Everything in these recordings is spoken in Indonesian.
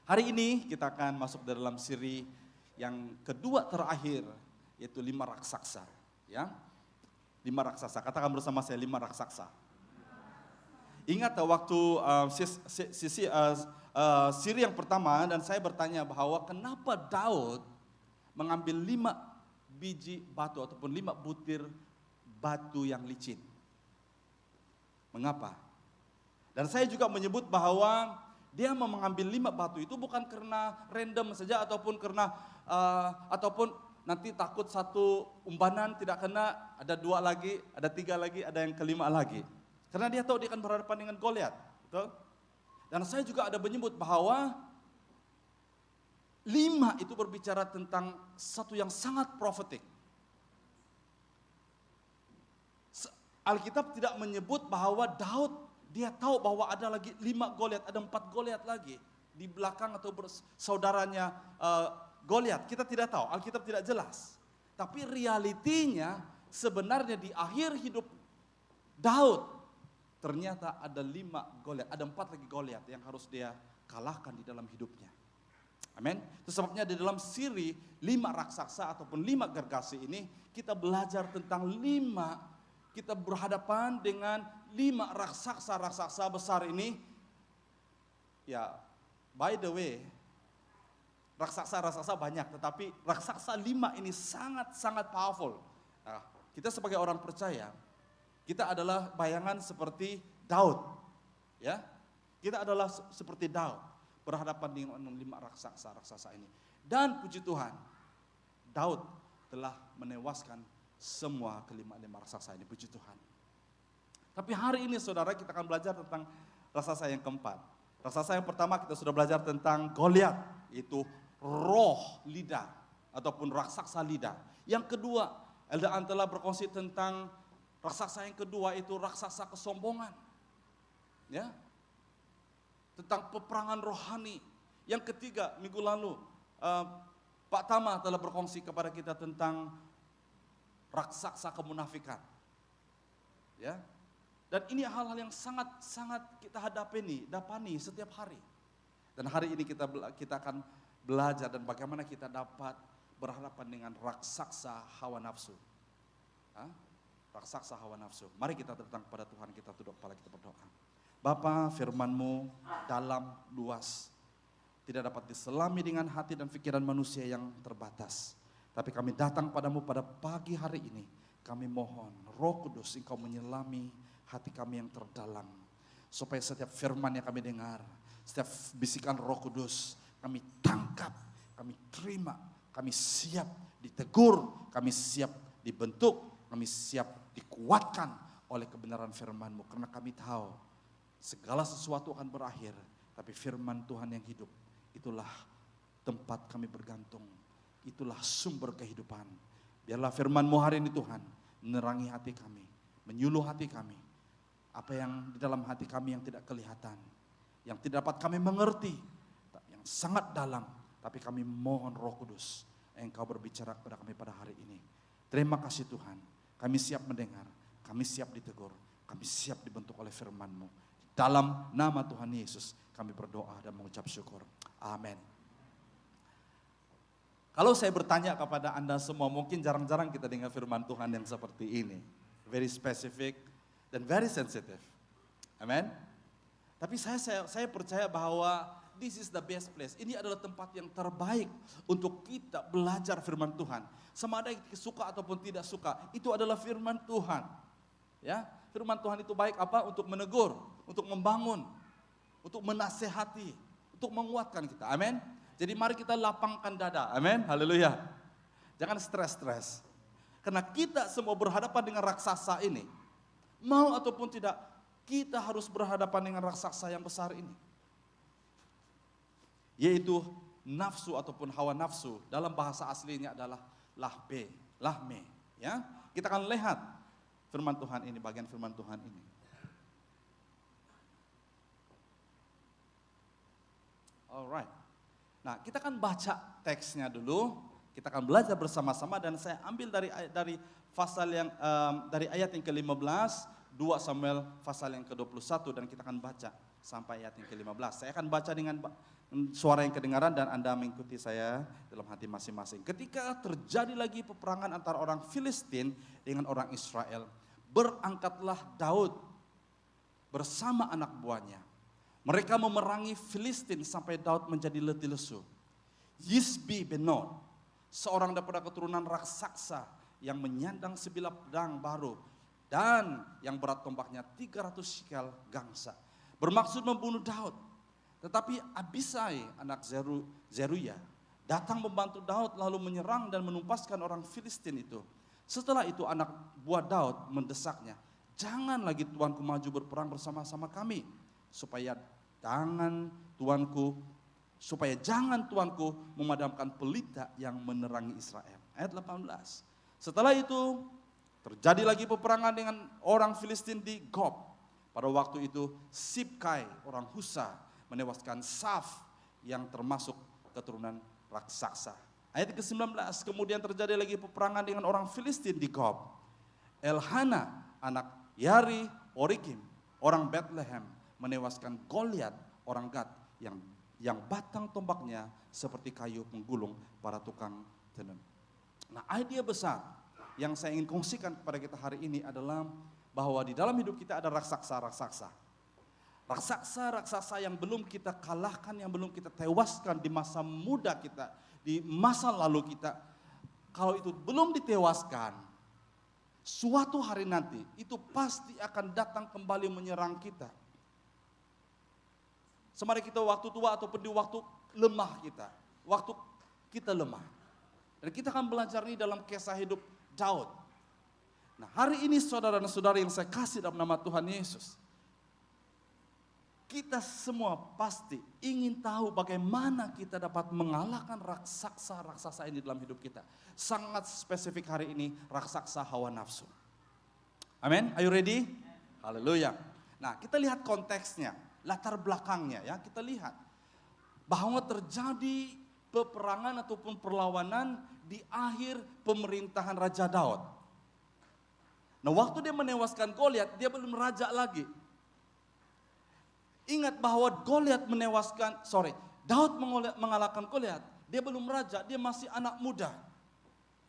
Hari ini kita akan masuk dalam siri yang kedua terakhir, yaitu 5 raksasa. Ya, 5 raksasa, katakan bersama saya 5 raksasa. Ingat waktu siri yang pertama dan saya bertanya bahwa kenapa Daud mengambil 5 biji batu ataupun 5 butir batu yang licin. Mengapa? Dan saya juga menyebut bahwa dia mau mengambil 5 batu itu bukan karena random saja ataupun karena ataupun nanti takut satu umbanan tidak kena, ada 2 lagi, ada 3 lagi, ada yang kelima lagi. Karena dia tahu dia akan berhadapan dengan Goliat, betul? Dan saya juga ada menyebut bahwa 5 itu berbicara tentang satu yang sangat profetik. Alkitab tidak menyebut bahwa Daud, dia tahu bahwa ada lagi 5 Goliat, ada 4 Goliat lagi di belakang atau saudaranya Goliat. Kita tidak tahu, Alkitab tidak jelas. Tapi realitinya sebenarnya di akhir hidup Daud, ternyata ada 5 Goliat, ada 4 lagi Goliat yang harus dia kalahkan di dalam hidupnya. Amin. Itu sebabnya di dalam siri 5 raksasa ataupun 5 gergasi ini kita belajar tentang 5, kita berhadapan dengan 5 raksasa besar ini. Ya, by the way, raksasa banyak, tetapi raksasa 5 ini sangat powerful. Nah, kita sebagai orang percaya, kita adalah bayangan seperti Daud. Ya, kita adalah seperti Daud, berhadapan dengan 5 raksasa ini. Dan puji Tuhan, Daud telah menewaskan semua ke-5 raksasa ini, puji Tuhan. Tapi hari ini saudara kita akan belajar tentang raksasa yang keempat. Raksasa yang pertama kita sudah belajar tentang Goliat, yaitu roh lidah ataupun raksasa lidah. Yang kedua, Eldaan telah berkongsi tentang raksasa yang kedua, itu raksasa kesombongan. Ya. Tentang peperangan rohani. Yang ketiga, minggu lalu Pak Tama telah berkongsi kepada kita tentang raksasa kemunafikan. Ya. Dan ini hal-hal yang sangat kita dapani setiap hari. Dan hari ini kita akan belajar dan bagaimana kita dapat berhadapan dengan raksasa hawa nafsu. Raksasa hawa nafsu. Mari kita datang kepada Tuhan, kita tunduk kepala, kita berdoa. Bapa, firman-Mu dalam, luas, tidak dapat diselami dengan hati dan pikiran manusia yang terbatas. Tapi kami datang padamu pada pagi hari ini. Kami mohon Roh Kudus Engkau menyelami hati kami yang terdalam. Supaya setiap firman yang kami dengar, setiap bisikan Roh Kudus kami tangkap, kami terima, kami siap ditegur, kami siap dibentuk, kami siap dikuatkan oleh kebenaran firman-Mu. Karena kami tahu segala sesuatu akan berakhir, tapi firman Tuhan yang hidup, itulah tempat kami bergantung. Itulah sumber kehidupan. Biarlah firman-Mu hari ini Tuhan menerangi hati kami, menyuluh hati kami. Apa yang di dalam hati kami yang tidak kelihatan, yang tidak dapat kami mengerti, yang sangat dalam. Tapi kami mohon Roh Kudus, Engkau berbicara kepada kami pada hari ini. Terima kasih Tuhan, kami siap mendengar, kami siap ditegur, kami siap dibentuk oleh firman-Mu. Dalam nama Tuhan Yesus kami berdoa dan mengucap syukur. Amin. Kalau saya bertanya kepada Anda semua, mungkin jarang-jarang kita dengar firman Tuhan yang seperti ini. Very specific dan very sensitive. Amen. Tapi saya percaya bahwa this is the best place. Ini adalah tempat yang terbaik untuk kita belajar firman Tuhan. Sama ada kita suka ataupun tidak suka, itu adalah firman Tuhan. Ya, firman Tuhan itu baik apa? Untuk menegur, untuk membangun, untuk menasehati, untuk menguatkan kita. Amin. Jadi mari kita lapangkan dada. Amin. Haleluya. Jangan stres-stres. Karena kita semua berhadapan dengan raksasa ini. Mau ataupun tidak, kita harus berhadapan dengan raksasa yang besar ini. Yaitu nafsu ataupun hawa nafsu. Dalam bahasa aslinya adalah lahme. Ya. Kita akan lihat firman Tuhan ini, bagian firman Tuhan ini. Alright. Nah, kita akan baca teksnya dulu. Kita akan belajar bersama-sama dan saya ambil dari pasal yang dari ayat yang ke-15, 2 Samuel pasal yang ke-21 dan kita akan baca sampai ayat yang ke-15. Saya akan baca dengan suara yang kedengaran dan Anda mengikuti saya dalam hati masing-masing. Ketika terjadi lagi peperangan antara orang Filistin dengan orang Israel, berangkatlah Daud bersama anak buahnya. Mereka memerangi Filistin sampai Daud menjadi letih lesu. Yisbi Benob, seorang daripada keturunan raksasa yang menyandang sebilah pedang baru dan yang berat tombaknya 300 shekel gangsa, bermaksud membunuh Daud. Tetapi Abisai anak Zeruya datang membantu Daud lalu menyerang dan menumpaskan orang Filistin itu. Setelah itu anak buah Daud mendesaknya, jangan lagi tuanku maju berperang bersama-sama kami, supaya jangan tuanku memadamkan pelita yang menerangi Israel. Ayat 18. Setelah itu terjadi lagi peperangan dengan orang Filistin di Gob. Pada waktu itu Sibkai orang Husa menewaskan Saf yang termasuk keturunan raksasa. Ayat ke-19, kemudian terjadi lagi peperangan dengan orang Filistin di Gob. Elhana anak Yari Orikim orang Bethlehem menewaskan Goliat orang Gad yang batang tombaknya seperti kayu penggulung para tukang tenun. Nah, idea besar yang saya ingin kongsikan kepada kita hari ini adalah bahwa di dalam hidup kita ada raksasa-raksasa. Raksasa-raksasa yang belum kita kalahkan, yang belum kita tewaskan di masa muda kita, di masa lalu kita. Kalau itu belum ditewaskan, suatu hari nanti itu pasti akan datang kembali menyerang kita. Semari kita waktu tua ataupun di waktu lemah kita, waktu kita lemah. Dan kita akan belajar ini dalam kisah hidup Daud. Nah, hari ini saudara dan saudari yang saya kasih dalam nama Tuhan Yesus, kita semua pasti ingin tahu bagaimana kita dapat mengalahkan raksasa-raksasa ini dalam hidup kita. Sangat spesifik hari ini, raksasa hawa nafsu. Amin, are you ready? Haleluya. Nah, kita lihat konteksnya, latar belakangnya ya, kita lihat bahwa terjadi peperangan ataupun perlawanan di akhir pemerintahan Raja Daud. Nah, waktu dia menewaskan Goliat, dia belum raja lagi. Ingat bahwa Daud mengalahkan Goliat, dia belum raja, dia masih anak muda.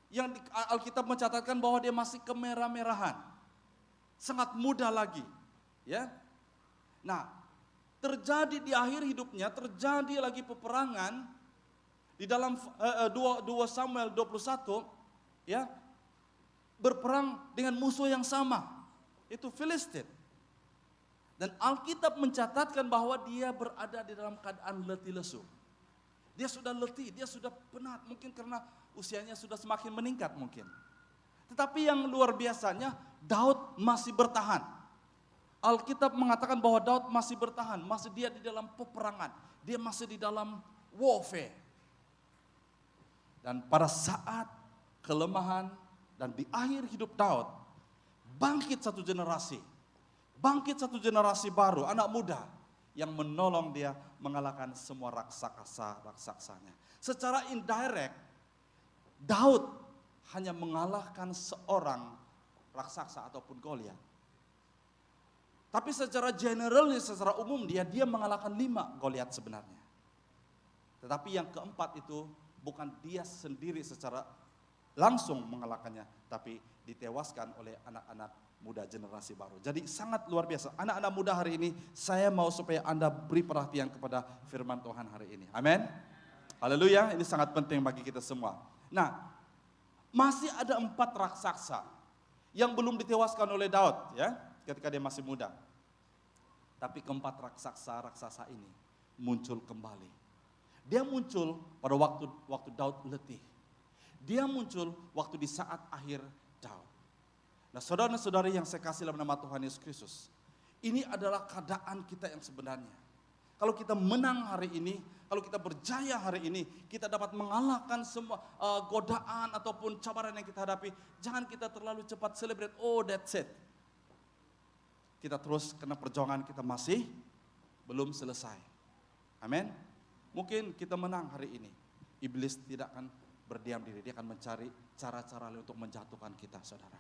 Yang Alkitab mencatatkan bahwa dia masih kemerah-merahan. Sangat muda lagi, ya. Nah, terjadi di akhir hidupnya, terjadi lagi peperangan di dalam 2 Samuel 21, ya, berperang dengan musuh yang sama, itu Filistin. Dan Alkitab mencatatkan bahwa dia berada di dalam keadaan letih lesu. Dia sudah letih, dia sudah penat, mungkin karena usianya sudah semakin meningkat mungkin. Tetapi yang luar biasanya, Daud masih bertahan. Alkitab mengatakan bahwa Daud masih bertahan, masih dia di dalam peperangan, dia masih di dalam warfare. Dan pada saat kelemahan dan di akhir hidup Daud, bangkit satu generasi baru, anak muda yang menolong dia mengalahkan semua raksasa-raksasanya. Secara indirect, Daud hanya mengalahkan seorang raksasa ataupun Goliat. Tapi secara general, secara umum dia mengalahkan 5 Goliat sebenarnya. Tetapi yang keempat itu bukan dia sendiri secara langsung mengalahkannya, tapi ditewaskan oleh anak-anak muda generasi baru. Jadi sangat luar biasa. Anak-anak muda hari ini, saya mau supaya Anda beri perhatian kepada firman Tuhan hari ini. Amin. Haleluya, ini sangat penting bagi kita semua. Nah, masih ada 4 raksasa yang belum ditewaskan oleh Daud, ya, ketika dia masih muda. Tapi keempat raksasa ini muncul kembali. Dia muncul pada waktu Daud letih. Dia muncul waktu di saat akhir Daud. Nah, saudara-saudari yang saya kasih dalam nama Tuhan Yesus Kristus, ini adalah keadaan kita yang sebenarnya. Kalau kita menang hari ini, kalau kita berjaya hari ini, kita dapat mengalahkan semua godaan ataupun cabaran yang kita hadapi. Jangan kita terlalu cepat celebrate, oh that's it. Kita terus, karena perjuangan kita masih belum selesai. Amin. Mungkin kita menang hari ini, iblis tidak akan berdiam diri, dia akan mencari cara-cara untuk menjatuhkan kita, saudara.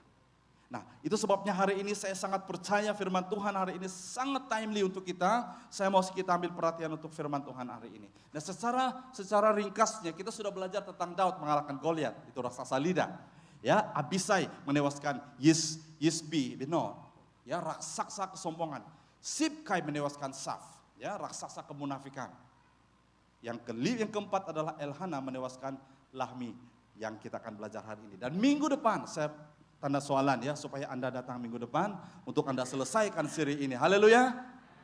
Nah, itu sebabnya hari ini saya sangat percaya firman Tuhan hari ini sangat timely untuk kita. Saya mau kita ambil perhatian untuk firman Tuhan hari ini. Nah, secara ringkasnya kita sudah belajar tentang Daud mengalahkan Goliat, itu raksasa lidah. Ya, Abisai menewaskan Yisbi Benob, ya, raksasa kesombongan. Sibkai menewaskan Saf, ya, raksasa kemunafikan. Yang keempat adalah Elhana menewaskan Lahmi, yang kita akan belajar hari ini. Dan minggu depan saya tanda soalan ya, supaya Anda datang minggu depan untuk Anda selesaikan seri ini. Haleluya.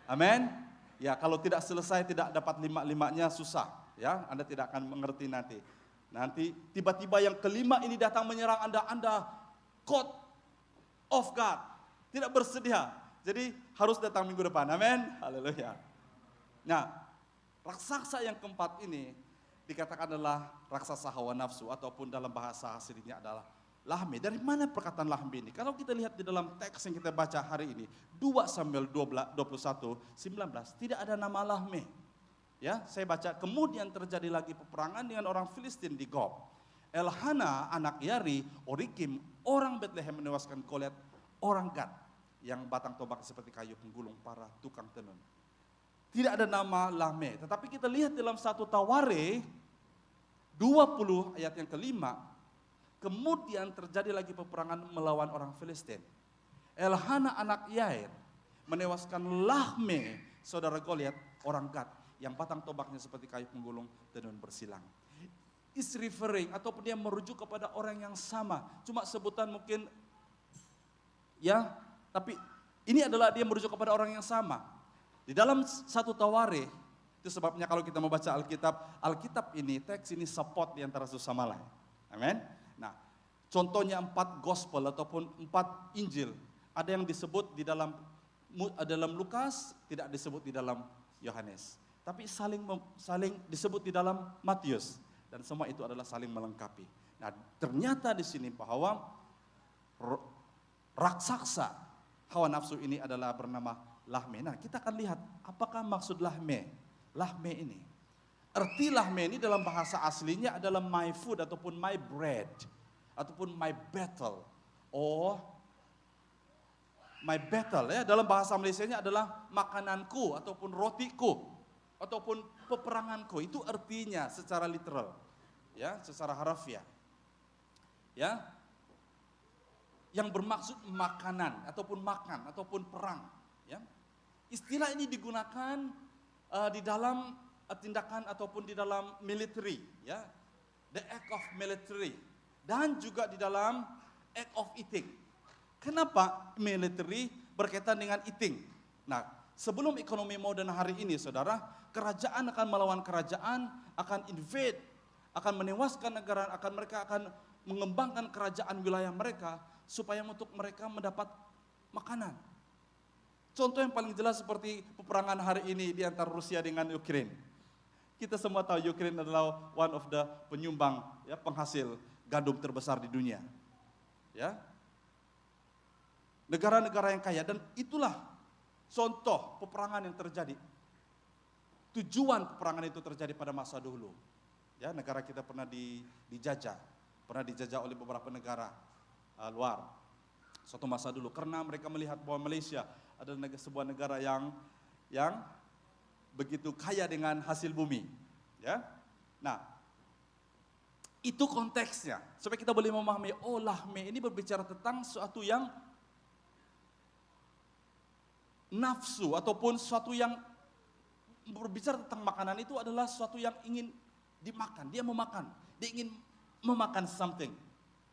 Amin. Ya, kalau tidak selesai, tidak dapat lima-limanya susah. Ya, Anda tidak akan mengerti nanti. Nanti tiba-tiba yang kelima ini datang menyerang Anda caught off guard. Tidak bersedia. Jadi harus datang minggu depan. Amin. Haleluya. Nah, raksasa yang keempat ini dikatakan adalah raksasa hawa nafsu, ataupun dalam bahasa aslinya adalah Lahmi. Dari mana perkataan Lahmi ini? Kalau kita lihat di dalam teks yang kita baca hari ini, 2 Samuel 21:19, tidak ada nama Lahmi. Ya, saya baca, kemudian terjadi lagi peperangan dengan orang Filistin di Gob. Elhana anak Yari, Orikim, orang Bethlehem menewaskan Goliat, orang Gad, yang batang tombak seperti kayu penggulung para tukang tenun. Tidak ada nama Lahmi. Tetapi kita lihat dalam 1 Taware 20 ayat yang kelima, kemudian terjadi lagi peperangan melawan orang Filistin. Elhana anak Yair menewaskan Lahmi, saudara Goliat, orang Gad, yang batang tombaknya seperti kayu penggulung tenun bersilang. Is referring, ataupun dia merujuk kepada orang yang sama. Cuma sebutan mungkin, ya, tapi ini adalah dia merujuk kepada orang yang sama. Di dalam 1 Taware, itu sebabnya kalau kita membaca Alkitab ini, teks ini support di antara satu sama lain. Amin. Nah, contohnya 4 gospel ataupun 4 Injil, ada yang disebut di dalam Lukas, tidak disebut di dalam Yohanes, tapi saling disebut di dalam Matius, dan semua itu adalah saling melengkapi. Nah, ternyata di sini bahwa raksasa hawa nafsu ini adalah bernama Lahmi. Nah, kita akan lihat apakah maksud Lahmi ini. Arti Lahmi ini dalam bahasa aslinya adalah my food ataupun my bread ataupun my battle. Oh, my battle ya, dalam bahasa Malaysianya adalah makananku ataupun rotiku ataupun peperanganku. Itu artinya secara literal. Ya, secara harfiah. Ya. Yang bermaksud makanan ataupun makan ataupun perang, ya. Istilah ini digunakan di dalam tindakan ataupun di dalam military, ya, the act of military, dan juga di dalam act of eating. Kenapa military berkaitan dengan eating? Nah, sebelum ekonomi modern hari ini, saudara, kerajaan akan melawan kerajaan, akan invade, akan menewaskan negara, mereka akan mengembangkan kerajaan wilayah mereka supaya untuk mereka mendapat makanan. Contoh yang paling jelas seperti peperangan hari ini di antara Rusia dengan Ukraine. Kita semua tahu Ukraine adalah one of the penyumbang, ya, penghasil gandum terbesar di dunia. Ya. Negara-negara yang kaya, dan itulah contoh peperangan yang terjadi. Tujuan peperangan itu terjadi pada masa dulu. Ya, negara kita pernah dijajah oleh beberapa negara luar. Suatu masa dulu, karena mereka melihat bahwa Malaysia adalah sebuah negara yang begitu kaya dengan hasil bumi, ya. Nah, itu konteksnya supaya kita boleh memahami, oh, Lahmi ini berbicara tentang suatu yang nafsu ataupun suatu yang berbicara tentang makanan. Itu adalah suatu yang ingin dimakan, dia ingin memakan something,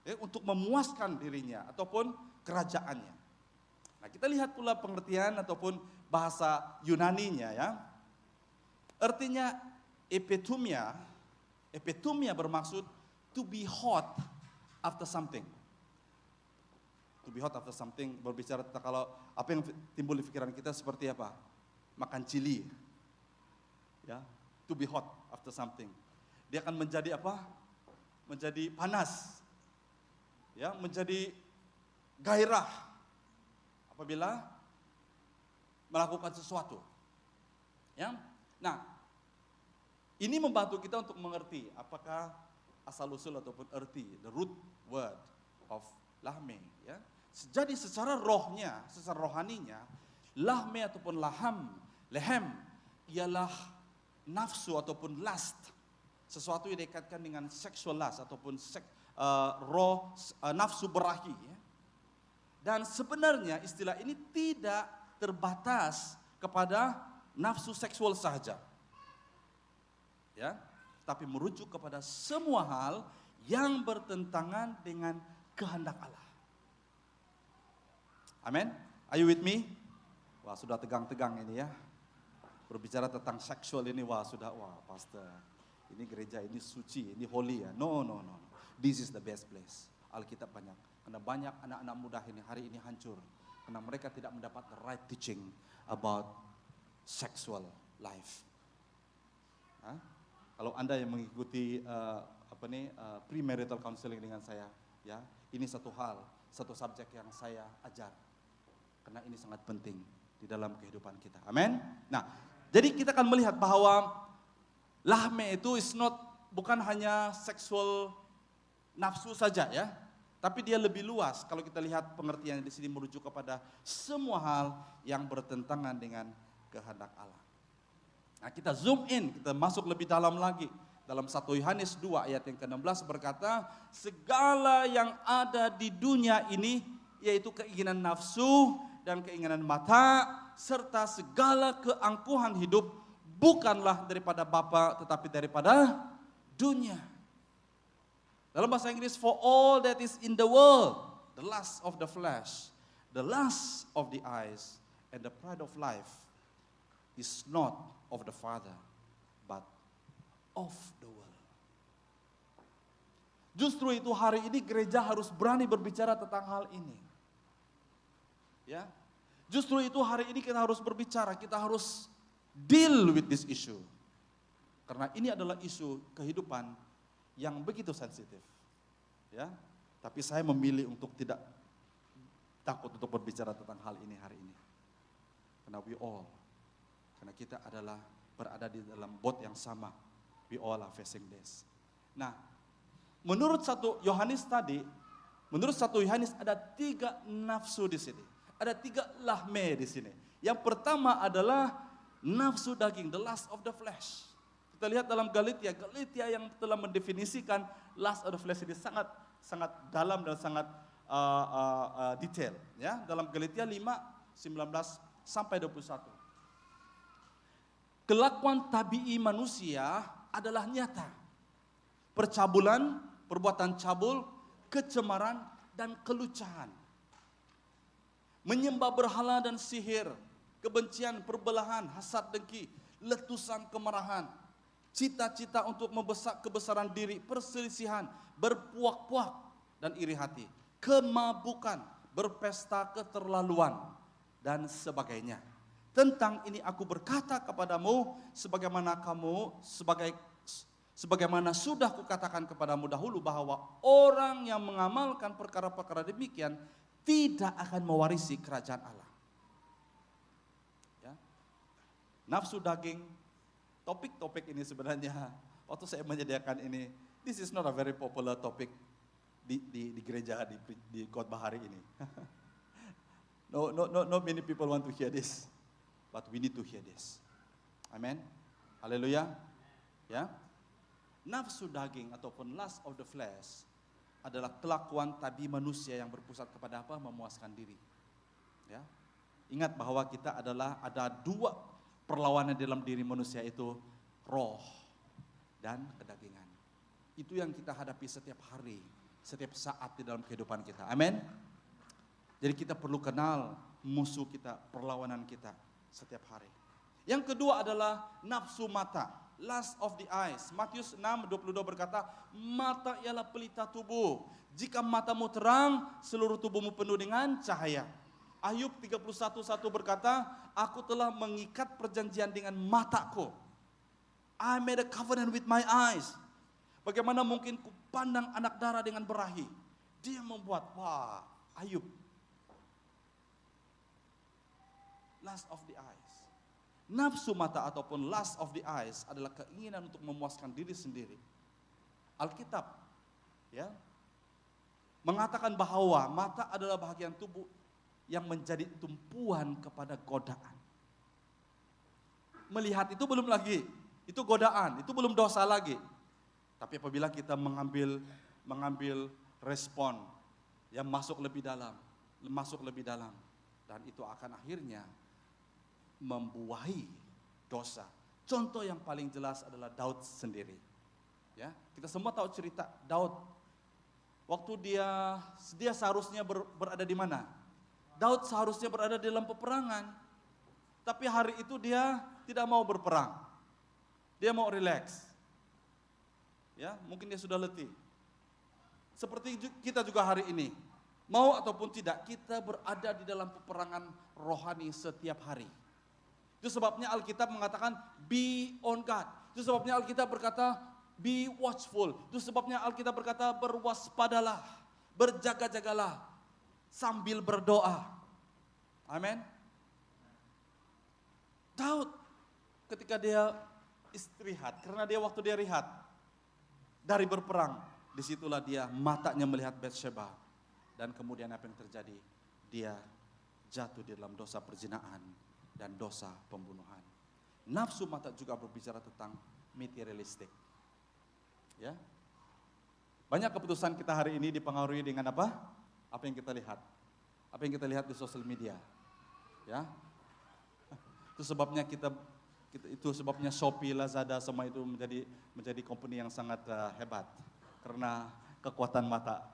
ya, untuk memuaskan dirinya ataupun kerajaannya. Nah, kita lihat pula pengertian ataupun bahasa Yunaninya, ya. Artinya epitumia bermaksud to be hot after something. To be hot after something berbicara tentang kalau apa yang timbul di pikiran kita seperti apa? Makan chili. Ya, to be hot after something. Dia akan menjadi apa? Menjadi panas. Ya, menjadi gairah apabila melakukan sesuatu. Ya. Nah, ini membantu kita untuk mengerti apakah asal usul ataupun arti, the root word of Lahmi, ya. Jadi secara rohnya, secara rohaninya, lahme ataupun lehem ialah nafsu ataupun lust. Sesuatu yang dikaitkan dengan sexual lust ataupun nafsu berahi. Ya. Dan sebenarnya istilah ini tidak terbatas kepada nafsu seksual saja. Ya, tapi merujuk kepada semua hal yang bertentangan dengan kehendak Allah. Amin. Are you with me? Wah, sudah tegang-tegang ini ya. Berbicara tentang seksual ini, wah pastor. Ini gereja, ini suci, ini holy ya. No. This is the best place. Alkitab banyak. Karena banyak anak-anak muda ini hari ini hancur. Karena mereka tidak mendapat the right teaching about sexual life. Hah? Kalau Anda yang mengikuti premarital counseling dengan saya, ya, ini satu subjek yang saya ajar. Karena ini sangat penting di dalam kehidupan kita. Amin. Nah, jadi kita akan melihat bahwa lahme itu bukan hanya seksual nafsu saja ya, tapi dia lebih luas. Kalau kita lihat pengertian di sini merujuk kepada semua hal yang bertentangan dengan kehendak Allah. Nah, kita zoom in, kita masuk lebih dalam lagi. Dalam 1 Yohanes 2 ayat yang ke-16 berkata, segala yang ada di dunia ini, yaitu keinginan nafsu dan keinginan mata, serta segala keangkuhan hidup, bukanlah daripada Bapa tetapi daripada dunia. Dalam bahasa Inggris, for all that is in the world, the lust of the flesh, the lust of the eyes, and the pride of life is not of the Father, but of the world. Justru itu hari ini gereja harus berani berbicara tentang hal ini. Ya, justru itu hari ini kita harus berbicara, kita harus deal with this issue. Karena ini adalah isu kehidupan yang begitu sensitif. Ya, tapi saya memilih untuk tidak takut untuk berbicara tentang hal ini hari ini. Karena kita adalah berada di dalam boat yang sama. We all are facing this. Nah, menurut 1 Yohanes ada 3 nafsu di sini. Ada 3 lahme di sini. Yang pertama adalah nafsu daging, the lust of the flesh. Kita lihat dalam Galatia yang telah mendefinisikan lust of the flesh ini sangat dalam dan sangat detail. Ya, dalam Galatia 5:19 sampai 21. Kelakuan tabii manusia adalah nyata. Percabulan, perbuatan cabul, kecemaran, dan kelucahan. Menyembah berhala dan sihir, kebencian, perbelahan, hasad, dengki, letusan kemarahan, cita-cita untuk kebesaran diri, perselisihan, berpuak-puak, dan iri hati, kemabukan, berpesta keterlaluan, dan sebagainya. Tentang ini aku berkata kepadamu, sebagaimana sudah kukatakan kepadamu dahulu, bahwa orang yang mengamalkan perkara-perkara demikian tidak akan mewarisi kerajaan Allah. Ya. Nafsu daging, topik ini sebenarnya waktu saya menyediakan ini, this is not a very popular topic di gereja di khotbah hari ini. No many people want to hear this. But we need to hear this. Amen. Haleluya. Ya. Nafsu daging ataupun lust of the flesh adalah kelakuan tabii manusia yang berpusat kepada apa? Memuaskan diri. Ya. Ingat bahwa kita ada 2 perlawanan dalam diri manusia, itu roh dan kedagingan. Itu yang kita hadapi setiap hari, setiap saat di dalam kehidupan kita. Amin. Jadi kita perlu kenal musuh kita, perlawanan kita setiap hari. Yang kedua adalah nafsu mata, lust of the eyes. Matius 6:22 berkata, mata ialah pelita tubuh. Jika matamu terang, seluruh tubuhmu penuh dengan cahaya. Ayub 31:1 berkata, aku telah mengikat perjanjian dengan mataku. I made a covenant with my eyes. Bagaimana mungkin ku pandang anak darah dengan berahi. Dia membuat, Ayub. Lust of the eyes. Nafsu mata ataupun lust of the eyes adalah keinginan untuk memuaskan diri sendiri. Alkitab, ya, mengatakan bahwa mata adalah bahagian tubuh yang menjadi tumpuan kepada godaan. Melihat itu belum lagi, itu godaan, itu belum dosa lagi. Tapi apabila kita mengambil respon yang masuk lebih dalam, dan itu akan akhirnya membuahi dosa. Contoh yang paling jelas adalah Daud sendiri. Ya, kita semua tahu cerita Daud. Waktu dia seharusnya berada di mana? Daud seharusnya berada di dalam peperangan. Tapi hari itu dia tidak mau berperang. Dia mau rileks. Ya, mungkin dia sudah letih. Seperti kita juga hari ini. Mau ataupun tidak, kita berada di dalam peperangan rohani setiap hari. Itu sebabnya Alkitab mengatakan be on guard. Itu sebabnya Alkitab berkata be watchful. Itu sebabnya Alkitab berkata berwaspadalah, berjaga-jagalah sambil berdoa. Amin. Daud ketika dia istirahat, karena waktu dia rehat dari berperang, disitulah dia matanya melihat Batsheba. Dan kemudian apa yang terjadi? Dia jatuh di dalam dosa perzinahan dan dosa pembunuhan. Nafsu mata juga berbicara tentang materialistik. Ya. Banyak keputusan kita hari ini dipengaruhi dengan apa? Apa yang kita lihat. Apa yang kita lihat di sosial media. Ya. Itu sebabnya Shopee, Lazada semua itu menjadi company yang sangat hebat karena kekuatan mata.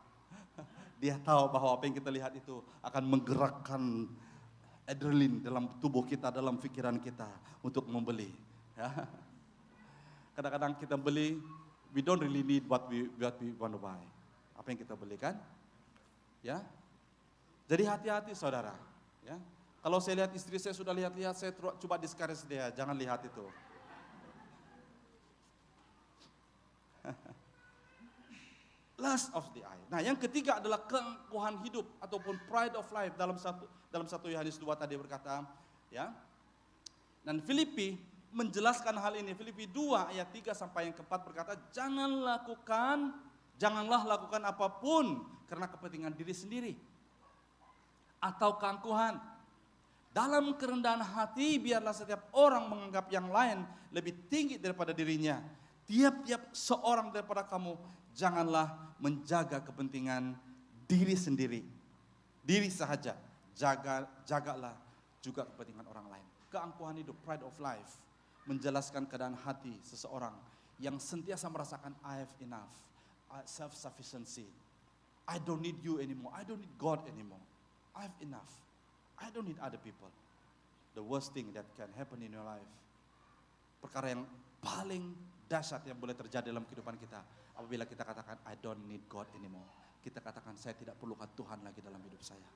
Dia tahu bahwa apa yang kita lihat itu akan menggerakkan adrenalin dalam tubuh kita, dalam pikiran kita untuk membeli. Ya. Kadang-kadang kita beli, we don't really need what we want to buy. Apa yang kita beli kan? Ya. Jadi hati-hati saudara. Ya. Kalau saya lihat istri saya sudah lihat-lihat, saya coba discourage dia, jangan lihat itu. Lust of the eye. Nah, yang ketiga adalah keangkuhan hidup ataupun pride of life dalam 1 Yohanes 2 tadi berkata, ya. Dan Filipi menjelaskan hal ini. Filipi 2 ayat 3 sampai yang keempat berkata, janganlah lakukan apapun karena kepentingan diri sendiri atau keangkuhan. Dalam kerendahan hati biarlah setiap orang menganggap yang lain lebih tinggi daripada dirinya. Tiap-tiap seorang daripada kamu janganlah menjaga kepentingan diri sendiri. Diri sahaja, jagalah juga kepentingan orang lain. Keangkuhan hidup, pride of life, menjelaskan keadaan hati seseorang yang sentiasa merasakan I have enough, self-sufficiency. I don't need you anymore, I don't need God anymore. I have enough, I don't need other people. The worst thing that can happen in your life, perkara yang paling dahsyat yang boleh terjadi dalam kehidupan kita, apabila kita katakan I don't need God anymore. Kita katakan saya tidak perlukan Tuhan lagi dalam hidup saya.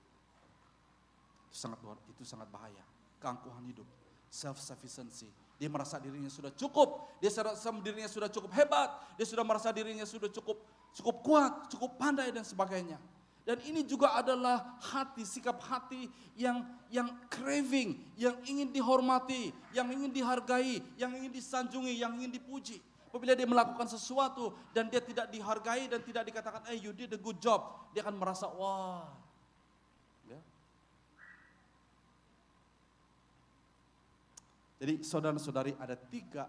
Itu sangat bahaya. Keangkuhan hidup, self-sufficiency. Dia merasa dirinya sudah cukup. Dia merasa dirinya sudah cukup hebat. Dia sudah merasa dirinya sudah cukup kuat, cukup pandai dan sebagainya. Dan ini juga adalah sikap hati yang craving, yang ingin dihormati, yang ingin dihargai, yang ingin disanjungi, yang ingin dipuji. Apabila dia melakukan sesuatu dan dia tidak dihargai dan tidak dikatakan, you did a good job, dia akan merasa, wah. Ya. Jadi saudara-saudari, ada 3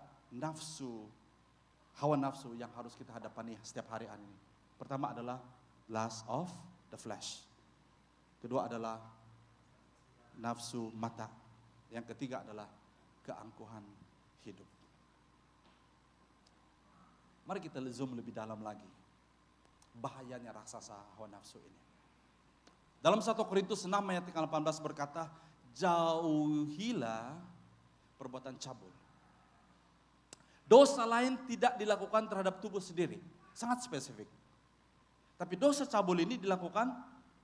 hawa nafsu yang harus kita hadapani setiap hari ini. Pertama adalah lust of the flesh. Kedua adalah nafsu mata. Yang ketiga adalah keangkuhan hidup. Mari kita zoom lebih dalam lagi. Bahayanya raksasa hawa nafsu ini. Dalam 1 Korintus 6 ayat 18 berkata, jauhilah perbuatan cabul. Dosa lain tidak dilakukan terhadap tubuh sendiri. Sangat spesifik. Tapi dosa cabul ini dilakukan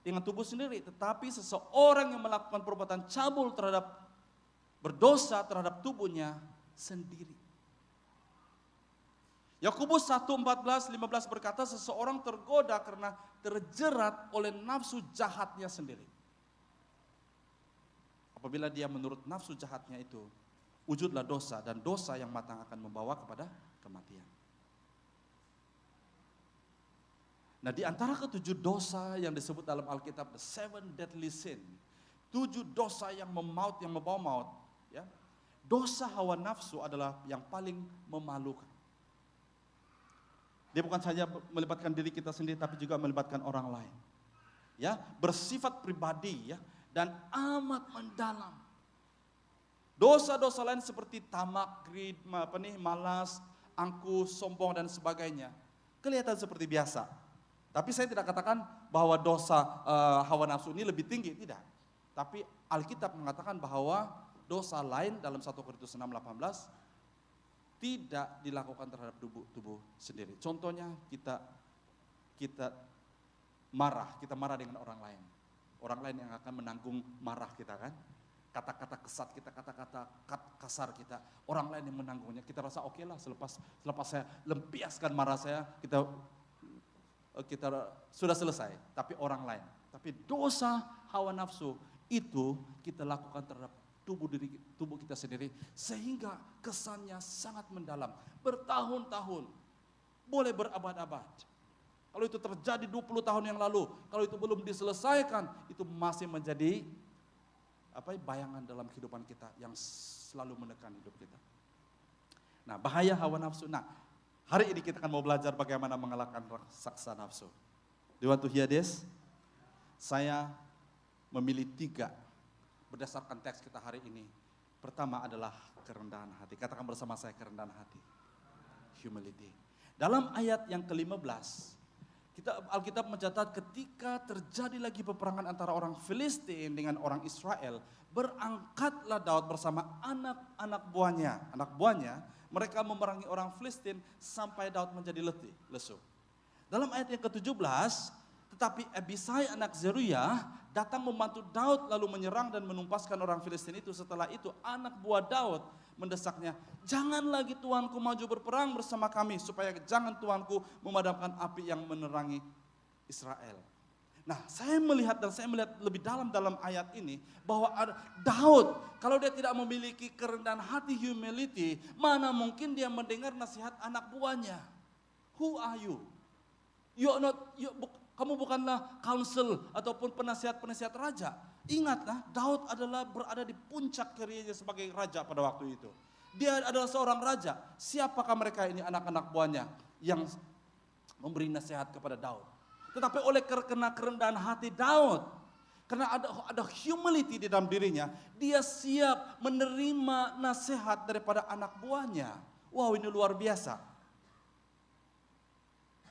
dengan tubuh sendiri. Tetapi seseorang yang melakukan perbuatan cabul berdosa terhadap tubuhnya sendiri. Yakobus 1:14-15 berkata, seseorang tergoda karena terjerat oleh nafsu jahatnya sendiri. Apabila dia menurut nafsu jahatnya itu, wujudlah dosa, dan dosa yang matang akan membawa kepada kematian. Nah, di antara ketujuh dosa yang disebut dalam Alkitab, the seven deadly sin, 7 dosa yang memaut, yang membawa maut, ya. Dosa hawa nafsu adalah yang paling memalukan. Dia bukan saja melibatkan diri kita sendiri, tapi juga melibatkan orang lain. Ya, bersifat pribadi, ya, dan amat mendalam. Dosa-dosa lain seperti tamak, greed, malas, angkuh, sombong dan sebagainya kelihatan seperti biasa. Tapi saya tidak katakan bahwa dosa hawa nafsu ini lebih tinggi, tidak. Tapi Alkitab mengatakan bahwa dosa lain dalam 1 Korintus 6:18 tidak dilakukan terhadap tubuh sendiri. Contohnya kita marah dengan orang lain. Orang lain yang akan menanggung marah kita kan. Kata-kata kesat kita, kata-kata kasar kita, orang lain yang menanggungnya. Kita rasa oke lah, selepas saya lempiaskan marah saya, kita sudah selesai. Tapi orang lain, tapi dosa hawa nafsu itu kita lakukan terhadap tubuh kita sendiri, sehingga kesannya sangat mendalam, bertahun-tahun, boleh berabad-abad. Kalau itu terjadi 20 tahun yang lalu, kalau itu belum diselesaikan, itu masih menjadi bayangan dalam kehidupan kita yang selalu menekan hidup kita. Nah, bahaya hawa nafsu. Nah, hari ini kita akan mau belajar bagaimana mengalahkan raksasa nafsu. Di waktu Hiades, saya memilih 3 berdasarkan teks kita hari ini. Pertama adalah kerendahan hati. Katakan bersama saya, kerendahan hati. Humility. Dalam ayat yang ke-15, Alkitab mencatat ketika terjadi lagi peperangan antara orang Filistin dengan orang Israel, berangkatlah Daud bersama anak buahnya, mereka memerangi orang Filistin sampai Daud menjadi lesu. Dalam ayat yang ke-17, tetapi Abisai anak Zeruya datang membantu Daud lalu menyerang dan menumpaskan orang Filistin itu. Setelah itu anak buah Daud mendesaknya, jangan lagi tuanku maju berperang bersama kami, supaya jangan tuanku memadamkan api yang menerangi Israel. Nah, saya melihat lebih dalam ayat ini bahwa Daud, kalau dia tidak memiliki kerendahan hati, humility, mana mungkin dia mendengar nasihat anak buahnya. Who are you? Kamu bukanlah counsel ataupun penasihat-penasihat raja. Ingatlah, Daud berada di puncak karirnya sebagai raja pada waktu itu. Dia adalah seorang raja. Siapakah mereka ini, anak-anak buahnya yang memberi nasihat kepada Daud? Tetapi oleh karena kerendahan hati Daud, karena ada humility di dalam dirinya, dia siap menerima nasihat daripada anak buahnya. Wow, ini luar biasa.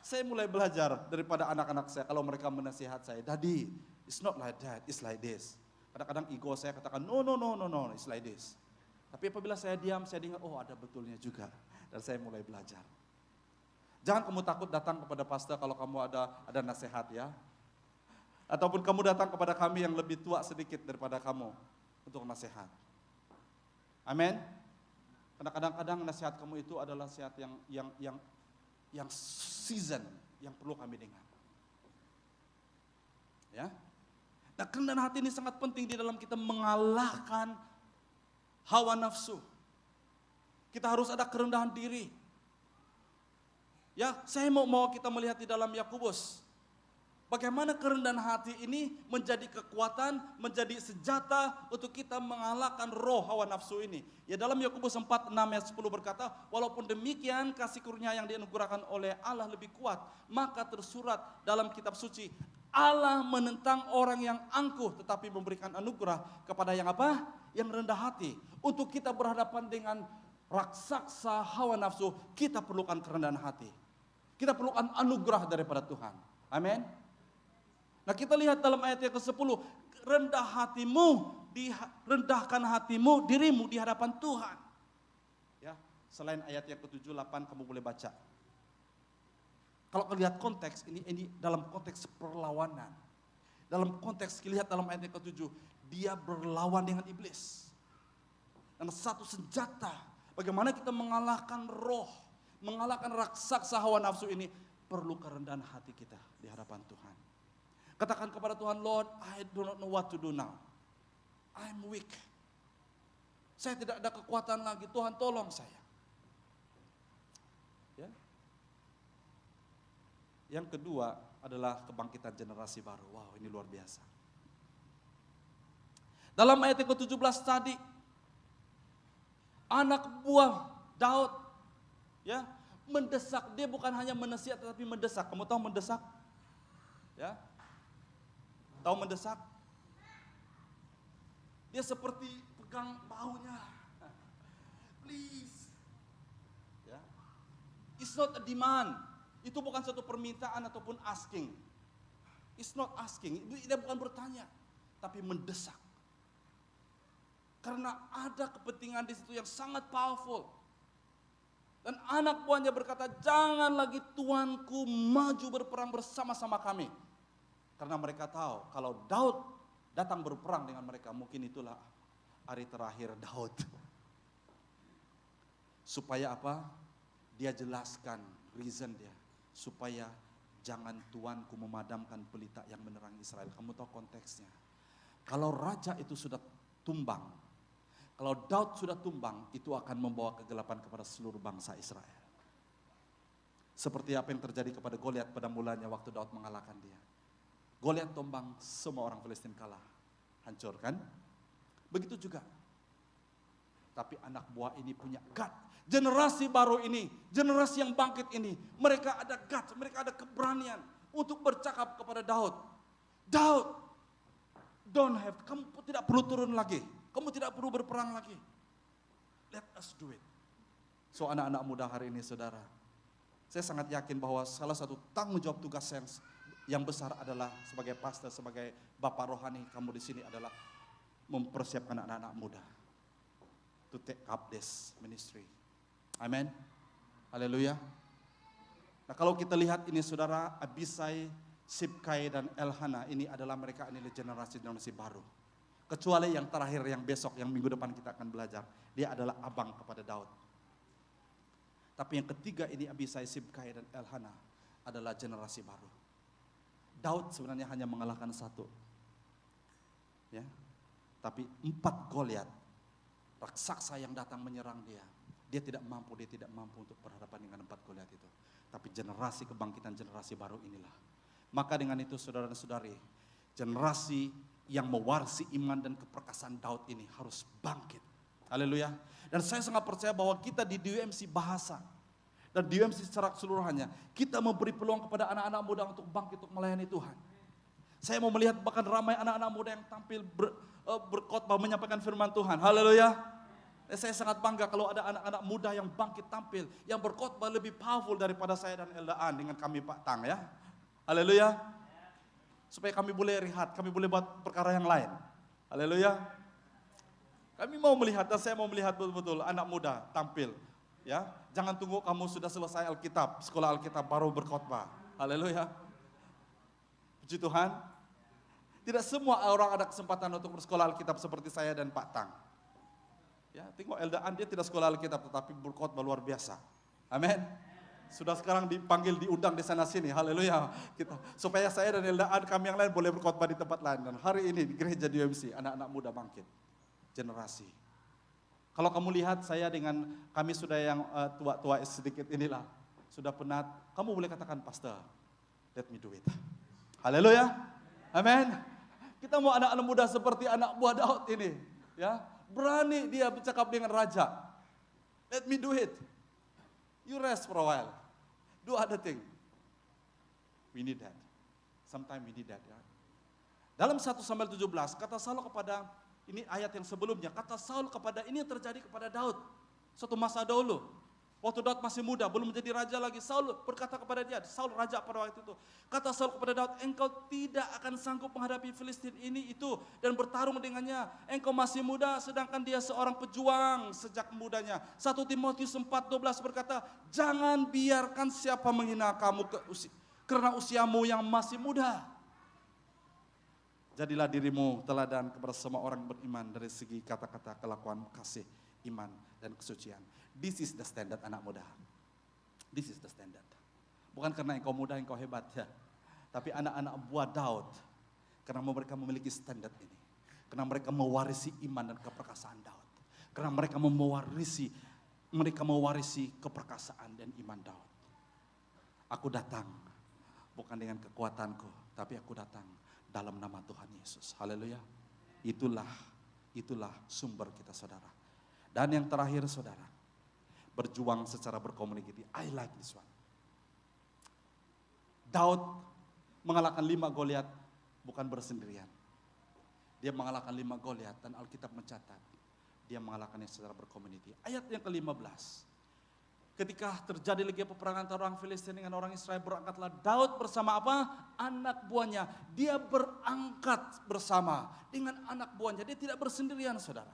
Saya mulai belajar daripada anak-anak saya kalau mereka menasihat saya, Daddy, it's not like that, it's like this. Kadang-kadang ego saya katakan, no, it's like this. Tapi apabila saya diam, saya dengar, oh ada betulnya juga. Dan saya mulai belajar. Jangan kamu takut datang kepada pastor kalau kamu ada nasihat ya. Ataupun kamu datang kepada kami yang lebih tua sedikit daripada kamu untuk nasihat. Amin. Karena kadang-kadang nasihat kamu itu adalah nasihat yang season, yang perlu kami dengar. Ya. Nah, kerendahan hati ini sangat penting di dalam kita mengalahkan hawa nafsu. Kita harus ada kerendahan diri. Ya, saya mau kita melihat di dalam Yakobus. Bagaimana kerendahan hati ini menjadi kekuatan, menjadi senjata untuk kita mengalahkan roh hawa nafsu ini. Ya, dalam Yakobus 4:6 ayat 10 berkata, walaupun demikian kasih karunia yang dianugerahkan oleh Allah lebih kuat, maka tersurat dalam kitab suci, Allah menentang orang yang angkuh tetapi memberikan anugerah kepada yang apa? Yang rendah hati. Untuk kita berhadapan dengan raksasa hawa nafsu, kita perlukan kerendahan hati. Kita perlukan anugerah daripada Tuhan. Amin. Nah, kita lihat dalam ayat yang ke-10, rendahkan hatimu, dirimu di hadapan Tuhan. Ya, selain ayat yang ke-7, 8 kamu boleh baca. Kalau lihat konteks ini dalam konteks perlawanan. Dalam konteks lihat dalam ayat yang ke-7, dia berlawan dengan iblis. Dan satu senjata bagaimana kita mengalahkan roh, mengalahkan raksasa hawa nafsu ini, perlu kerendahan hati kita di hadapan Tuhan. Katakan kepada Tuhan, Lord, I do not know what to do now. I'm weak. Saya tidak ada kekuatan lagi, Tuhan tolong saya. Ya. Yang kedua adalah kebangkitan generasi baru. Wow, ini luar biasa. Dalam ayat yang ke-17 tadi, anak buah Daud ya mendesak. Dia bukan hanya menasihat tetapi mendesak. Kamu tahu mendesak? Ya. Tahu mendesak? Dia seperti pegang bahunya. Please. Ya. It's not a demand. Itu bukan satu permintaan ataupun asking. It's not asking. Dia bukan bertanya, tapi mendesak. Karena ada kepentingan di situ yang sangat powerful. Dan anak buahnya berkata, jangan lagi tuanku maju berperang bersama-sama kami. Karena mereka tahu kalau Daud datang berperang dengan mereka, mungkin itulah hari terakhir Daud. Supaya apa? Dia jelaskan reason dia. Supaya jangan tuanku memadamkan pelita yang menerangi Israel. Kamu tahu konteksnya. Kalau raja itu sudah tumbang, kalau Daud sudah tumbang, itu akan membawa kegelapan kepada seluruh bangsa Israel. Seperti apa yang terjadi kepada Goliat pada mulanya waktu Daud mengalahkan dia. Goliat tumbang, semua orang Filistin kalah. Hancur kan? Begitu juga. Tapi anak buah ini punya God. Generasi baru ini, generasi yang bangkit ini, mereka ada God, mereka ada keberanian untuk bercakap kepada Daud. Daud, kamu tidak perlu turun lagi. Kamu tidak perlu berperang lagi. Let us do it. So anak-anak muda hari ini saudara, saya sangat yakin bahwa salah satu tanggung jawab tugas yang besar adalah sebagai pastor, sebagai bapak rohani kamu di sini adalah mempersiapkan anak-anak muda to take up this ministry. Amen. Haleluya. Nah kalau kita lihat ini saudara, Abisai, Sibkai dan Elhana ini adalah mereka inilah generasi baru. Kecuali yang terakhir yang besok, yang minggu depan kita akan belajar. Dia adalah abang kepada Daud. Tapi yang ketiga ini Abisai, Sibkai dan Elhana adalah generasi baru. Daud sebenarnya hanya mengalahkan satu. Ya. Tapi 4 Goliat, raksasa yang datang menyerang dia. Dia tidak mampu untuk berhadapan dengan 4 Goliat itu. Tapi generasi kebangkitan generasi baru inilah. Maka dengan itu saudara dan saudari, generasi yang mewarisi iman dan keperkasaan Daud ini harus bangkit. Haleluya. Dan saya sangat percaya bahwa kita di DUMC Bahasa dan DUMC secara keseluruhannya, kita memberi peluang kepada anak-anak muda untuk bangkit untuk melayani Tuhan. Saya mau melihat bahkan ramai anak-anak muda yang tampil berkhotbah menyampaikan firman Tuhan. Haleluya. Saya sangat bangga kalau ada anak-anak muda yang bangkit tampil, yang berkhotbah lebih powerful daripada saya dan Eldaan dengan kami Pak Tang ya. Haleluya. Supaya kami boleh rehat, kami boleh buat perkara yang lain. Haleluya. Kami mau melihat dan saya mau melihat betul-betul anak muda tampil. Ya, jangan tunggu kamu sudah selesai Alkitab, sekolah Alkitab baru berkhotbah. Haleluya. Puji Tuhan. Tidak semua orang ada kesempatan untuk bersekolah Alkitab seperti saya dan Pak Tang. Ya, tengok Eldaan dia tidak sekolah Alkitab tetapi berkhotbah luar biasa. Amin. Sudah sekarang dipanggil, diundang di sana sini, haleluya. Supaya saya dan Eldaan kami yang lain boleh berkhotbah di tempat lain. Dan hari ini di gereja DUMC, anak-anak muda bangkit, generasi. Kalau kamu lihat saya dengan kami sudah yang tua-tua sedikit inilah, sudah penat, kamu boleh katakan pastor, let me do it. Haleluya, amin. Kita mau anak-anak muda seperti anak buah Daud ini, ya berani dia bercakap dengan raja. Let me do it. You rest for a while. Do other thing. We need that. Sometimes we need that. Ya. Dalam 1 Samuel 17, kata Saul kepada, ini ayat yang sebelumnya, kata Saul kepada, ini yang terjadi kepada Daud. Suatu masa dahulu. Waktu Daud masih muda, belum menjadi raja lagi. Saul berkata kepada dia, Saul raja pada waktu itu. Kata Saul kepada Daud, engkau tidak akan sanggup menghadapi Filistin ini itu dan bertarung dengannya. Engkau masih muda sedangkan dia seorang pejuang sejak mudanya. 1 Timotius 4:12 berkata, jangan biarkan siapa menghina kamu karena usiamu yang masih muda. Jadilah dirimu teladan kepada semua orang beriman dari segi kata-kata, kelakuan, kasih, iman, dan kesucian. This is the standard anak muda. This is the standard. Bukan karena engkau muda, engkau hebat ya. Tapi anak-anak buah Daud, karena mereka memiliki standard ini. Karena mereka mewarisi iman dan keperkasaan Daud. Karena mereka mewarisi keperkasaan dan iman Daud. Aku datang bukan dengan kekuatanku, tapi aku datang dalam nama Tuhan Yesus. Haleluya. Itulah sumber kita, saudara. Dan yang terakhir, saudara, berjuang secara berkomuniti. I like this one. Daud mengalahkan 5 Goliat bukan bersendirian. Dia mengalahkan 5 Goliat dan Alkitab mencatat dia mengalahkannya secara berkomuniti. Ayat yang ke-15. Ketika terjadi lagi peperangan antara orang Filistin dengan orang Israel, berangkatlah Daud bersama apa? Anak buahnya. Dia berangkat bersama dengan anak buahnya. Dia tidak bersendirian, saudara.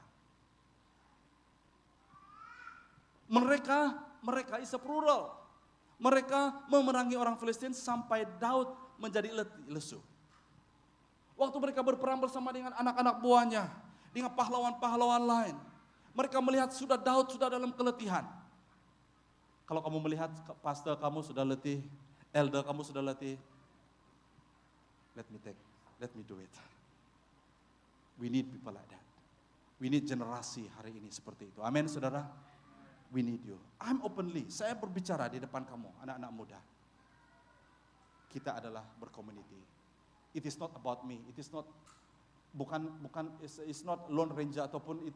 Mereka is a plural. Mereka memerangi orang Filistin sampai Daud menjadi lesu. Waktu mereka berperang bersama dengan anak-anak buahnya, dengan pahlawan-pahlawan lain, mereka melihat Daud sudah dalam keletihan. Kalau kamu melihat pastor kamu sudah letih, elder kamu sudah letih, let me do it. We need people like that. We need generasi hari ini seperti itu. Amin, saudara. We need you. Saya berbicara di depan kamu, anak-anak muda. Kita adalah berkomuniti. It is not about me. It is not it's not lone ranger ataupun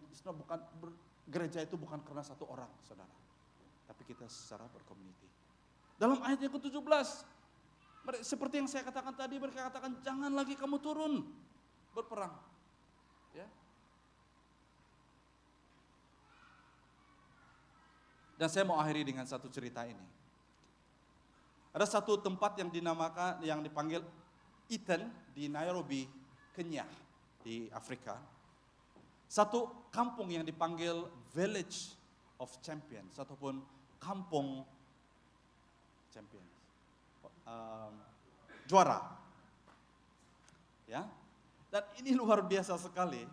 gereja itu bukan karena satu orang, saudara. Tapi kita secara berkomuniti. Dalam ayat yang ke-17, seperti yang saya katakan tadi, mereka katakan jangan lagi kamu turun berperang. Ya. Dan saya mau akhiri dengan satu cerita ini. Ada satu tempat yang dipanggil Iten di Nairobi, Kenya di Afrika. Satu kampung yang dipanggil Village of Champions ataupun kampung champions, juara, ya. Dan ini luar biasa sekali,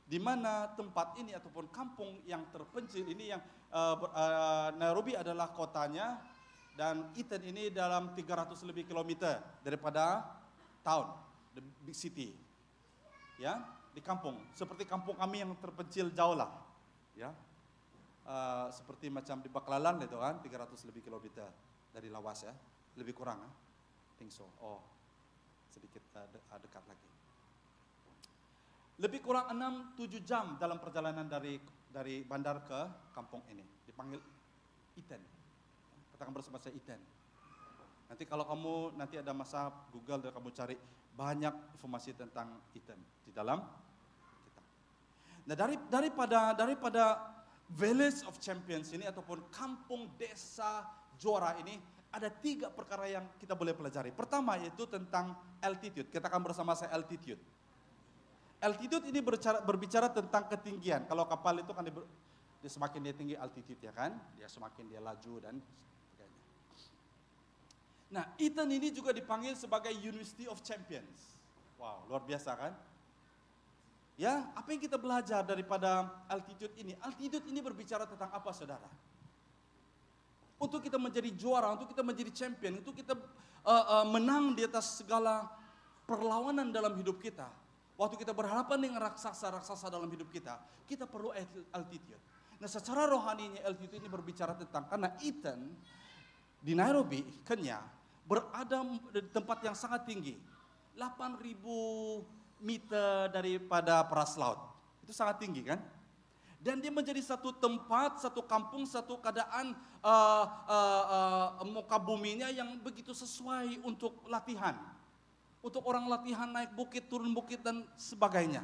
di mana tempat ini ataupun kampung yang terpencil ini yang Nairobi adalah kotanya dan Iten ini dalam 300 lebih kilometer daripada town, the big city, ya, di kampung. Seperti kampung kami yang terpencil jauh lah, ya. Seperti macam di Baklalan itu kan 300 lebih kilometer dari Lawas, ya, lebih kurang, think so. Oh, sedikit dekat lagi. Lebih kurang 6-7 jam dalam perjalanan dari bandar ke kampung ini, dipanggil Iten. Katakan bersama saya Iten. Nanti kalau kamu nanti ada masa Google dan kamu cari banyak informasi tentang Iten di dalam kitab. Nah, daripada Village of Champions ini ataupun kampung desa juara ini ada 3 perkara yang kita boleh pelajari. Pertama yaitu tentang altitude. Katakan bersama saya altitude. Altitude ini berbicara tentang ketinggian. Kalau kapal itu kan dia semakin dia tinggi altitude, ya kan, dia semakin dia laju dan sebagainya. Nah, Iten ini juga dipanggil sebagai University of Champions. Wow, luar biasa kan? Ya, apa yang kita belajar daripada altitude ini? Altitude ini berbicara tentang apa, saudara? Untuk kita menjadi juara, untuk kita menjadi champion, untuk kita menang di atas segala perlawanan dalam hidup kita. Waktu kita berhadapan dengan raksasa-raksasa dalam hidup kita perlu altitude. Nah, secara rohaninya altitude ini berbicara tentang, karena Iten di Nairobi, Kenya, berada di tempat yang sangat tinggi. 8.000 meter daripada paras laut. Itu sangat tinggi kan? Dan dia menjadi satu tempat, satu kampung, satu keadaan muka buminya yang begitu sesuai untuk latihan. Untuk orang latihan naik bukit, turun bukit dan sebagainya.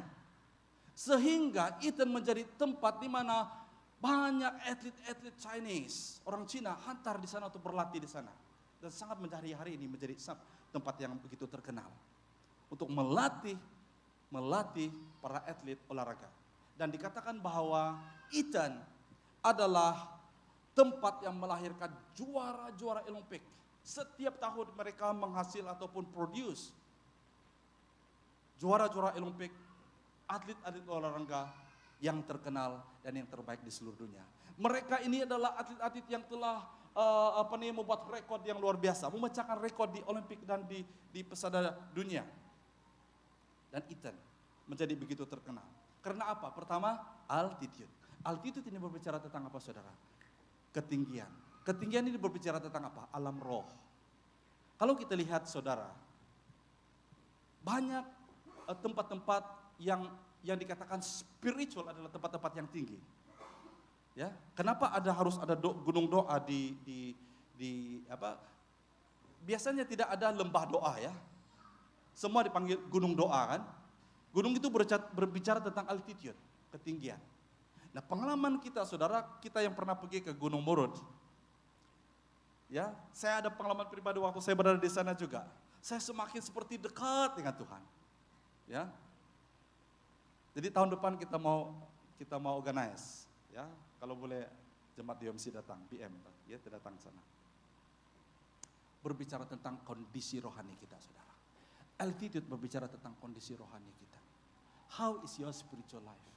Sehingga Iten menjadi tempat di mana banyak atlet-atlet Chinese, orang Cina hantar di sana untuk berlatih di sana. Dan sangat hari ini menjadi tempat yang begitu terkenal. Untuk melatih para atlet olahraga. Dan dikatakan bahwa Iten adalah tempat yang melahirkan juara-juara Olimpik. Setiap tahun mereka menghasil ataupun produce juara-juara Olimpik, atlet-atlet olahraga yang terkenal dan yang terbaik di seluruh dunia. Mereka ini adalah atlet-atlet yang telah membuat rekor yang luar biasa, memecahkan rekor di Olimpik dan di pesada dunia. Dan Iten menjadi begitu terkenal. Karena apa? Pertama, altitude. Altitude ini berbicara tentang apa, saudara? Ketinggian. Ketinggian ini berbicara tentang apa? Alam roh. Kalau kita lihat saudara, banyak tempat-tempat yang dikatakan spiritual adalah tempat-tempat yang tinggi. Ya, kenapa harus ada gunung doa di apa? Biasanya tidak ada lembah doa ya. Semua dipanggil gunung doa kan. Gunung itu berbicara tentang altitude, ketinggian. Nah, pengalaman kita saudara, kita yang pernah pergi ke Gunung Murud, ya, saya ada pengalaman pribadi waktu saya berada di sana juga. Saya semakin seperti dekat dengan Tuhan. Ya. Jadi tahun depan kita mau organize, ya. Kalau boleh jemaat DMC datang, BM, ya, datang ke sana. Berbicara tentang kondisi rohani kita, saudara. Altitude berbicara tentang kondisi rohani kita. How is your spiritual life?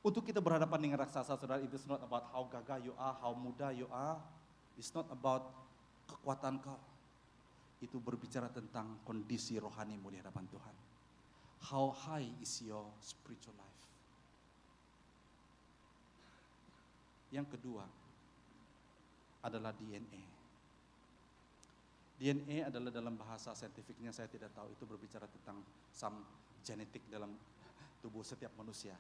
Untuk kita berhadapan dengan raksasa, saudara, it is not about how gagah you are, how muda you are. It's not about kekuatan kau. Itu berbicara tentang kondisi rohanimu di hadapan Tuhan. How high is your spiritual life? Yang kedua adalah DNA. DNA adalah dalam bahasa saintifiknya saya tidak tahu, itu berbicara tentang some genetik dalam tubuh setiap manusia.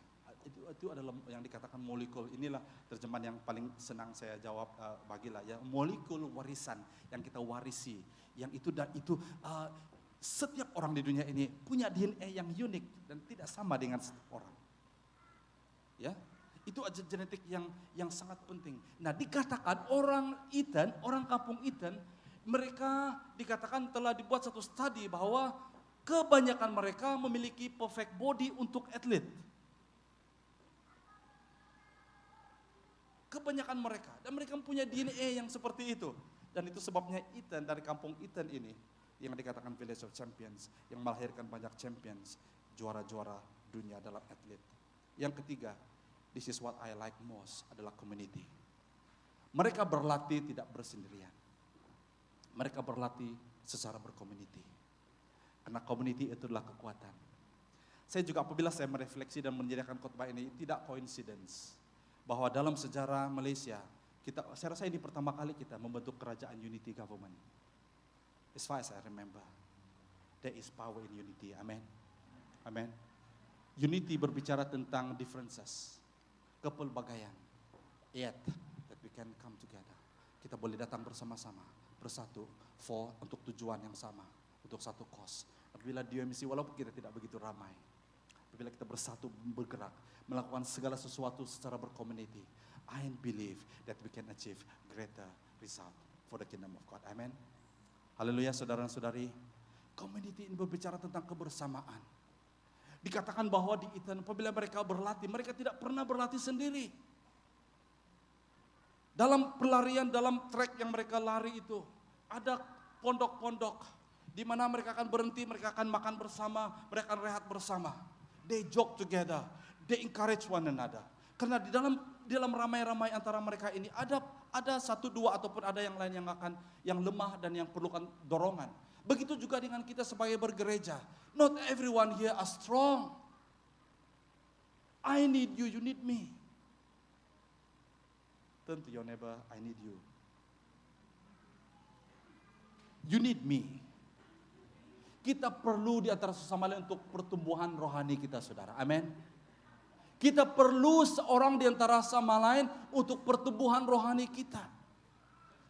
Itu adalah yang dikatakan molekul. Inilah terjemahan yang paling senang saya jawab, bagilah ya, molekul warisan yang kita warisi, yang itu setiap orang di dunia ini punya DNA yang unik dan tidak sama dengan setiap orang. Ya, itu aja genetik yang sangat penting. Nah, dikatakan orang kampung Eden, mereka dikatakan telah dibuat satu studi bahwa kebanyakan mereka memiliki perfect body untuk atlet. Kebanyakan mereka, dan mereka punya DNA yang seperti itu. Dan itu sebabnya Eden, dari kampung Eden ini, yang dikatakan Village of Champions, yang melahirkan banyak champions, juara-juara dunia dalam atlet. Yang ketiga, this is what I like most, adalah community. Mereka berlatih tidak bersendirian. Mereka berlatih secara berkomuniti. Karena community itu adalah kekuatan. Saya juga apabila saya merefleksi dan menyediakan khotbah ini, tidak coincidence bahwa dalam sejarah Malaysia, saya rasa ini pertama kali kita membentuk kerajaan unity government. As far as I remember, there is power in unity. Amen. Amen. Unity berbicara tentang differences, kepelbagaian, yet that we can come together. Kita boleh datang bersama-sama, bersatu untuk tujuan yang sama, untuk satu cause. Apabila DMC, walaupun kita tidak begitu ramai, apabila kita bersatu bergerak, melakukan segala sesuatu secara berkomuniti, I believe that we can achieve greater result for the kingdom of God. Amen. Haleluya, saudara-saudari. Community ini berbicara tentang kebersamaan. Dikatakan bahwa di Eden, apabila mereka berlatih, mereka tidak pernah berlatih sendiri. Dalam pelarian, dalam trek yang mereka lari itu, ada pondok-pondok di mana mereka akan berhenti, mereka akan makan bersama, mereka akan rehat bersama. They jog together, they encourage one another. Karena di dalam ramai-ramai antara mereka ini ada satu dua ataupun ada yang lain yang lemah dan yang perlukan dorongan. Begitu juga dengan kita sebagai bergereja. Not everyone here are strong. I need you, you need me. Turn to your neighbor, I need you. You need me. Kita perlu di antara sesama lain untuk pertumbuhan rohani kita, saudara. Amin. Kita perlu seorang di antara sama lain untuk pertumbuhan rohani kita.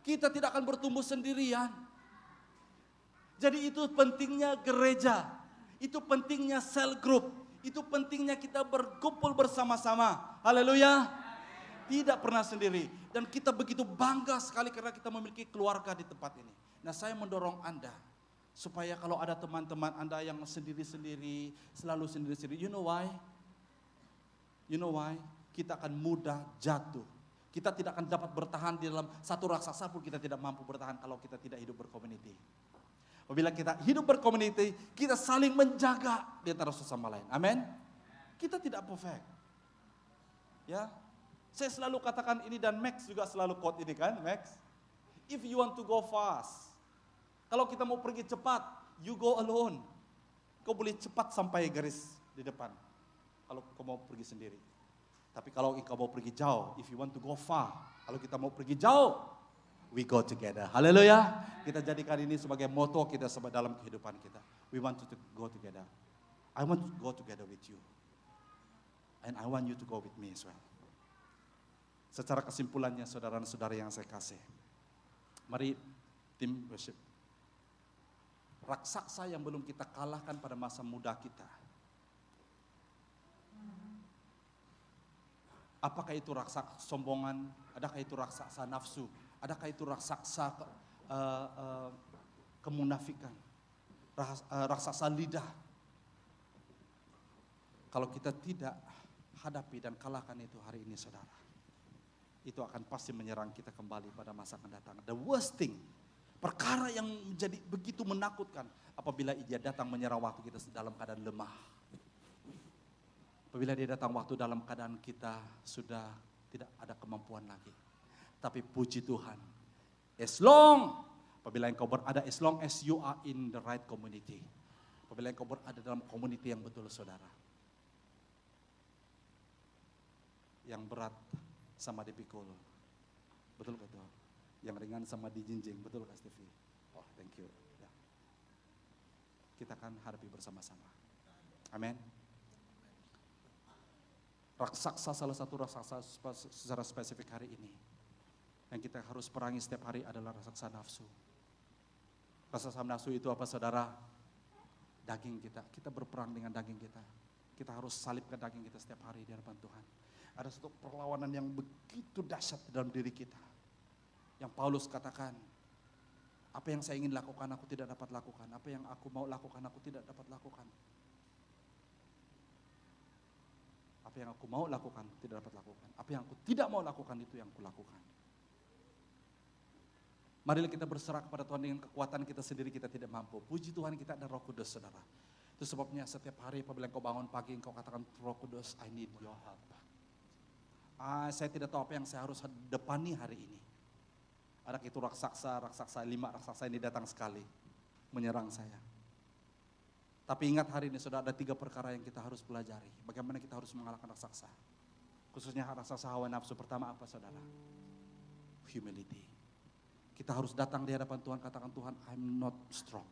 Kita tidak akan bertumbuh sendirian. Jadi itu pentingnya gereja. Itu pentingnya cell group. Itu pentingnya kita berkumpul bersama-sama. Haleluya. Tidak pernah sendiri. Dan kita begitu bangga sekali karena kita memiliki keluarga di tempat ini. Nah, saya mendorong Anda supaya kalau ada teman-teman Anda yang sendiri-sendiri, selalu sendiri-sendiri. You know why? You know why? Kita akan mudah jatuh. Kita tidak akan dapat bertahan di dalam satu raksasa pun kita tidak mampu bertahan kalau kita tidak hidup berkomuniti. Apabila kita hidup berkomuniti, kita saling menjaga di antara sesama lain. Amin. Kita tidak perfect. Ya. Saya selalu katakan ini dan Max juga selalu quote ini kan, Max. If you want to go fast, kalau kita mau pergi cepat, you go alone. Kau boleh cepat sampai garis di depan. Kalau kau mau pergi sendiri. Tapi kalau kau mau pergi jauh, if you want to go far, kalau kita mau pergi jauh, we go together. Haleluya. Kita jadikan ini sebagai moto kita dalam kehidupan kita. We want to go together. I want to go together with you. And I want you to go with me as well. Secara kesimpulannya saudara-saudara yang saya kasih. Mari tim worship. Raksasa yang belum kita kalahkan pada masa muda kita. Apakah itu raksasa sombongan? Adakah itu raksasa nafsu? Adakah itu raksasa kemunafikan? Raksasa lidah? Kalau kita tidak hadapi dan kalahkan itu hari ini saudara, itu akan pasti menyerang kita kembali pada masa akan datang. The worst thing, perkara yang menjadi begitu menakutkan apabila dia datang menyerang waktu kita dalam keadaan lemah. Apabila dia datang waktu dalam keadaan kita sudah tidak ada kemampuan lagi. Tapi puji Tuhan, as long as you are in the right community. Apabila engkau berada dalam community yang betul saudara. Yang berat sama dipikul. Betul-betul. Yang ringan sama dijinjing. Betul Kak Stevie? Oh thank you. Ya. Kita akan hadapi bersama-sama. Amin. Raksasa, salah satu raksasa secara spesifik hari ini yang kita harus perangi setiap hari adalah raksasa nafsu. Raksasa nafsu itu apa saudara? Daging kita. Kita berperang dengan daging kita. Kita harus salibkan daging kita setiap hari di hadapan Tuhan. Ada satu perlawanan yang begitu dahsyat dalam diri kita. Yang Paulus katakan, apa yang saya ingin lakukan aku tidak dapat lakukan. Apa yang aku mau lakukan aku tidak dapat lakukan. Apa yang aku mau lakukan tidak dapat lakukan. Apa yang aku tidak mau lakukan itu yang aku lakukan. Marilah kita berserah kepada Tuhan dengan kekuatan kita sendiri kita tidak mampu. Puji Tuhan kita ada Roh Kudus saudara. Itu sebabnya setiap hari apabila engkau bangun pagi engkau katakan Roh Kudus I need your help. Saya tidak tahu apa yang saya harus depani hari ini. Ada itu raksasa 5 raksasa ini datang sekali menyerang saya. Tapi ingat hari ini saudara ada 3 perkara yang kita harus pelajari. Bagaimana kita harus mengalahkan raksasa. Khususnya raksasa hawa nafsu. Pertama apa saudara? Humility. Kita harus datang di hadapan Tuhan katakan Tuhan I'm not strong.